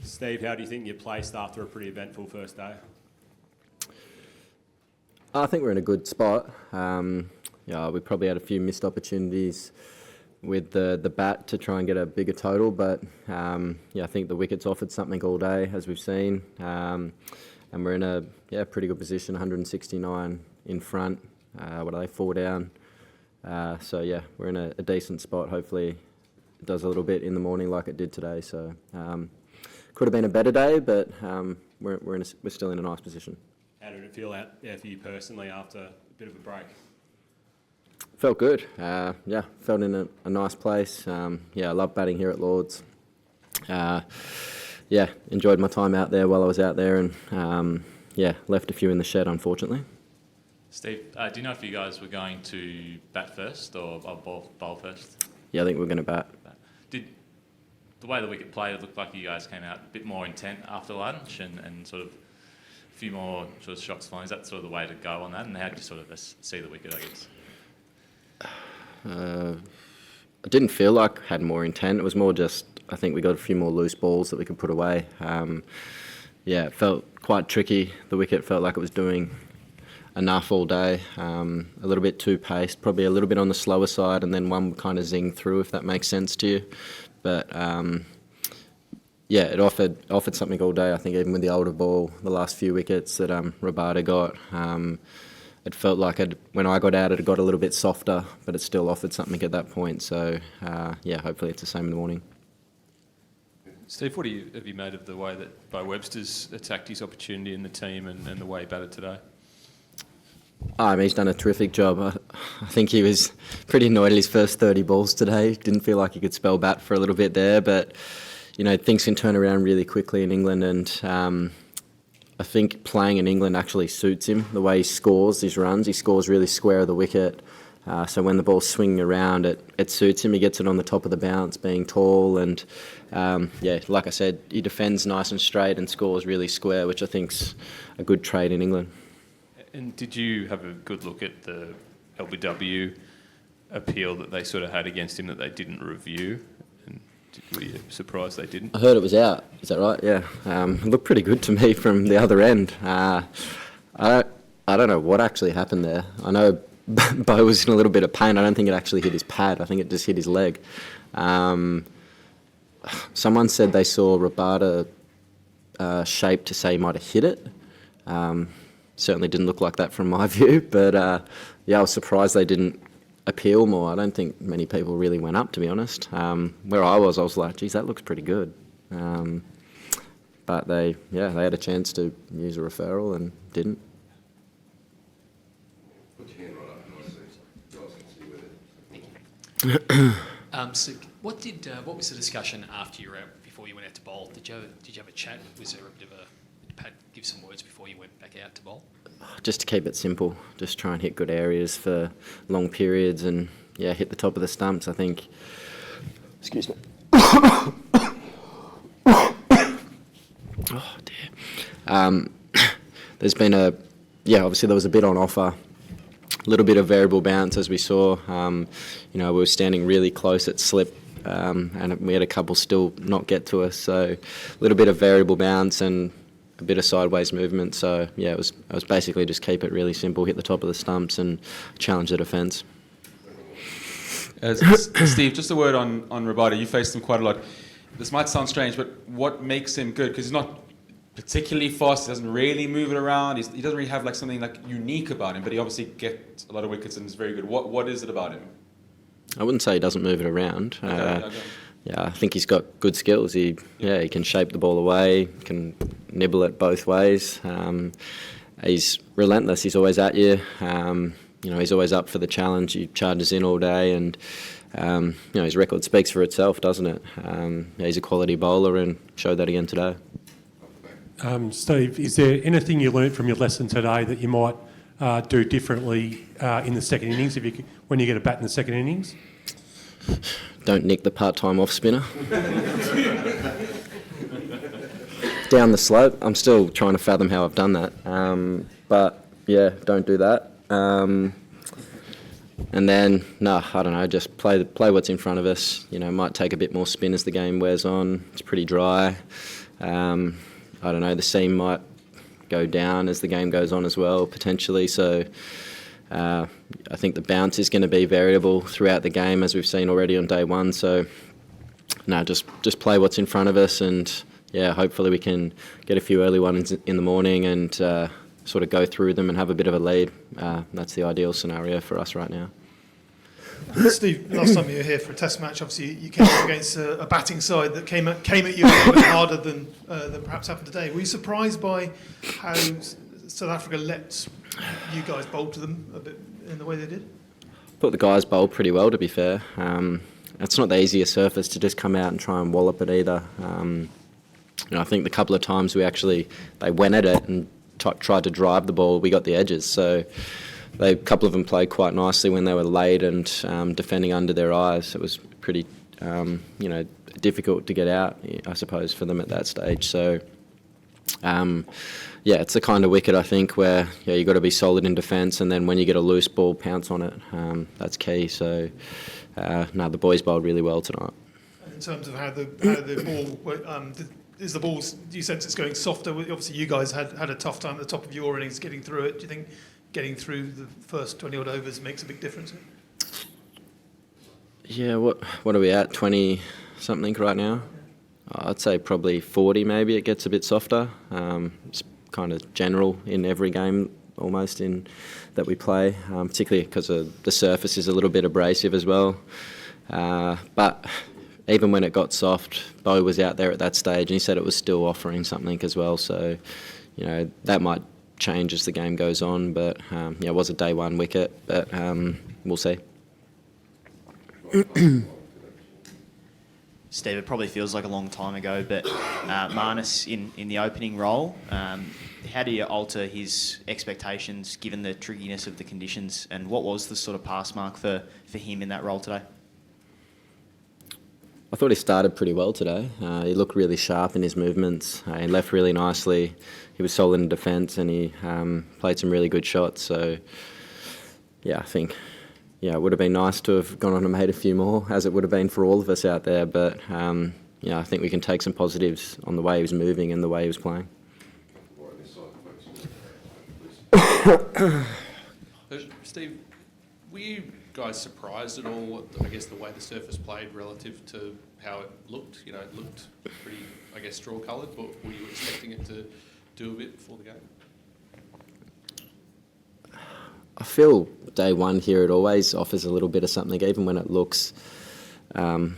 Steve, how do you think you placed after a pretty eventful first day? I think we're in a good spot. We probably had a few missed opportunities with the bat to try and get a bigger total, but I think the wickets offered something all day, as we've seen, and we're in a pretty good position, 169 in front. What are they, 4 down? We're in a decent spot. Hopefully it does a little bit in the morning like it did today. So could have been a better day, but we're still in a nice position. How did it feel out there for you personally after a bit of a break? Felt good. Felt in a nice place. I love batting here at Lords. Enjoyed my time out there while I was out there, and left a few in the shed, unfortunately. Steve, do you know if you guys were going to bat first or bowl first? Yeah, I think we're going to bat. Did the way the wicket played, it looked like you guys came out a bit more intent after lunch and sort of a few more sort of shots flying? Is that sort of the way to go on that? And how did you sort of see the wicket, I guess? I didn't feel like I had more intent. It was more just, I think we got a few more loose balls that we could put away. It felt quite tricky. The wicket felt like it was doing enough all day, a little bit too paced, probably a little bit on the slower side, and then one kind of zing through, if that makes sense to you. But it offered something all day. I think even with the older ball, the last few wickets that Rabada got, it felt like when I got out, it got a little bit softer, but it still offered something at that point. So hopefully it's the same in the morning. Steve, what have you made of the way that Bo Webster's attacked his opportunity in the team and the way he batted today? He's done a terrific job. I think he was pretty annoyed at his first 30 balls today. Didn't feel like he could spell bat for a little bit there, but things can turn around really quickly in England, and I think playing in England actually suits him. The way he scores his runs, he scores really square of the wicket. So when the ball's swinging around, it suits him. He gets it on the top of the bounce, being tall, and like I said, he defends nice and straight and scores really square, which I think's a good trait in England. And did you have a good look at the LBW appeal that they sort of had against him that they didn't review? And were you surprised they didn't? I heard it was out. Is that right? Yeah. It looked pretty good to me from the other end. I don't know what actually happened there. I know Bo was in a little bit of pain. I don't think it actually hit his pad. I think it just hit his leg. Someone said they saw Rabada shape to say he might have hit it. Certainly didn't look like that from my view, but I was surprised they didn't appeal more. I don't think many people really went up, to be honest. Where I was like, geez, that looks pretty good. But they had a chance to use a referral and didn't. Put your hand right up, guys can see with it. So what was the discussion after you were out, before you went out to bowl? Did you have a chat? Was there a bit of give some words before you went back out to bowl? Just to keep it simple, just try and hit good areas for long periods, and hit the top of the stumps. I think. Excuse me. Oh dear. There's been obviously there was a bit on offer. A little bit of variable bounce, as we saw. We were standing really close at slip, and we had a couple still not get to us. So a little bit of variable bounce and a bit of sideways movement. So it was basically just keep it really simple, hit the top of the stumps, and challenge the defence. Steve, just a word on Rabada. You faced him quite a lot. This might sound strange, but what makes him good? Because he's not particularly fast. He doesn't really move it around. He doesn't really have something unique about him. But he obviously gets a lot of wickets and is very good. What is it about him? I wouldn't say he doesn't move it around. Okay. I think he's got good skills. He can shape the ball away, can nibble it both ways. He's relentless. He's always at you. He's always up for the challenge. He charges in all day, and his record speaks for itself, doesn't it? He's a quality bowler and showed that again today. Steve, is there anything you learnt from your lesson today that you might do differently in the second innings when you get a bat in the second innings? Don't nick the part-time off-spinner. Down the slope. I'm still trying to fathom how I've done that. But, don't do that. And then, no, I don't know, just play what's in front of us. You know, might take a bit more spin as the game wears on. It's pretty dry. I don't know, the seam might go down as the game goes on as well, potentially. So I think the bounce is going to be variable throughout the game, as we've seen already on day one. So, no, just play what's in front of us, and yeah, hopefully we can get a few early ones in the morning and sort of go through them and have a bit of a lead. That's the ideal scenario for us right now. Steve, last time you were here for a test match, obviously you came up against a batting side that came at you a little bit harder than perhaps happened today. Were you surprised by how South Africa let you guys bowl to them a bit in the way they did? I thought the guys bowled pretty well, to be fair. It's not the easiest surface to just come out and try and wallop it either. I think the couple of times they went at it and tried to drive the ball, we got the edges. So a couple of them played quite nicely when they were late and defending under their eyes. It was pretty, difficult to get out, I suppose, for them at that stage. So, it's the kind of wicket, I think, where you've got to be solid in defence, and then when you get a loose ball, pounce on it. That's key. So, the boys bowled really well tonight. In terms of how the ball, is the ball, do you sense it's going softer? Obviously, you guys had a tough time at the top of your innings getting through it. Do you think getting through the first 20-odd overs makes a big difference? Yeah, what are we at, 20-something right now? I'd say probably 40 maybe, it gets a bit softer. It's kind of general in every game almost that we play, particularly because the surface is a little bit abrasive as well. But even when it got soft, Bo was out there at that stage and he said it was still offering something as well. So, that might change as the game goes on. But, it was a day one wicket, but we'll see. Steve, it probably feels like a long time ago, but Marnus in the opening role, how do you alter his expectations given the trickiness of the conditions, and what was the sort of pass mark for him in that role today? I thought he started pretty well today. He looked really sharp in his movements. He left really nicely. He was solid in defence, and he played some really good shots. So, I think it would have been nice to have gone on and made a few more, as it would have been for all of us out there. But I think we can take some positives on the way he was moving and the way he was playing. Steve, were you guys surprised at all at, the way the surface played relative to how it looked? It looked pretty, straw-coloured, but were you expecting it to do a bit before the game? I feel day one here, it always offers a little bit of something, even when it looks, the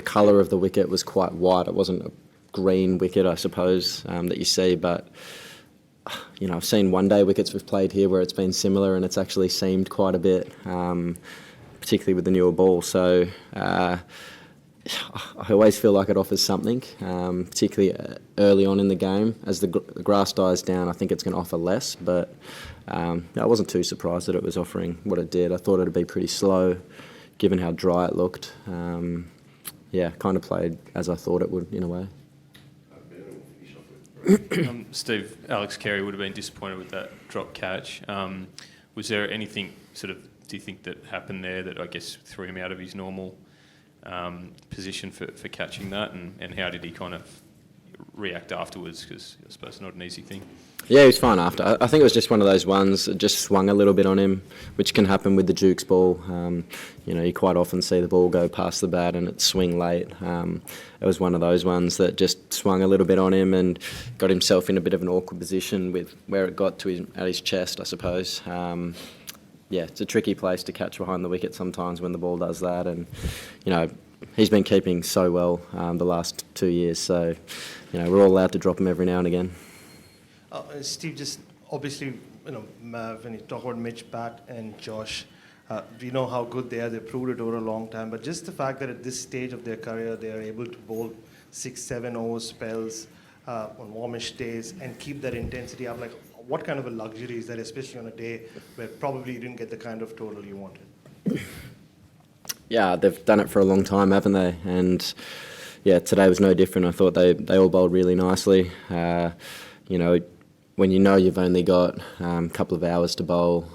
colour of the wicket was quite white. It wasn't a green wicket, I suppose, that you see, but I've seen one-day wickets we've played here where it's been similar and it's actually seamed quite a bit, particularly with the newer ball. So I always feel like it offers something, particularly early on in the game. As the grass dies down, I think it's going to offer less, but I wasn't too surprised that it was offering what it did. I thought it would be pretty slow, given how dry it looked. Kind of played as I thought it would, in a way. Steve, Alex Carey would have been disappointed with that drop catch. Was there anything do you think that happened there that threw him out of his normal position for catching that, and how did he kind of react afterwards? Because I suppose it's not an easy thing. Yeah, he was fine after. I think it was just one of those ones that just swung a little bit on him, which can happen with the Dukes ball. You quite often see the ball go past the bat and it swing late. It was one of those ones that just swung a little bit on him and got himself in a bit of an awkward position with where it got to at his chest, I suppose. It's a tricky place to catch behind the wicket sometimes when the ball does that. And, he's been keeping so well the last 2 years. So, we're all allowed to drop him every now and again. Steve, just obviously, when you talk about Mitch, Pat, and Josh, we know how good they are. They've proved it over a long time. But just the fact that at this stage of their career, they are able to bowl 6-7 over spells on warmish days and keep that intensity up, what kind of a luxury is that, especially on a day where probably you didn't get the kind of total you wanted? Yeah, they've done it for a long time, haven't they? And today was no different. I thought they all bowled really nicely. When you've only got a couple of hours to bowl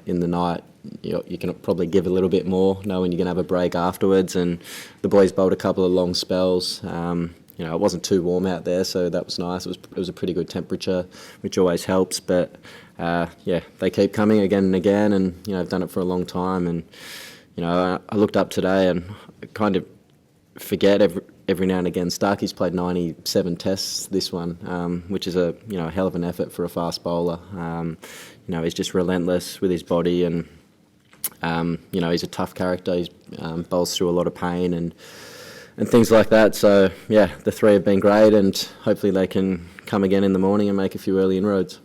in the night, you can probably give a little bit more, knowing you're going to have a break afterwards. And the boys bowled a couple of long spells. It wasn't too warm out there, so that was nice. It was a pretty good temperature, which always helps. But they keep coming again and again, and I've done it for a long time. And I looked up today and I kind of forget every now and again. Starkey's played 97 tests this one, which is a hell of an effort for a fast bowler. He's just relentless with his body, and he's a tough character. He bowls through a lot of pain and things like that. So the three have been great, and hopefully they can come again in the morning and make a few early inroads.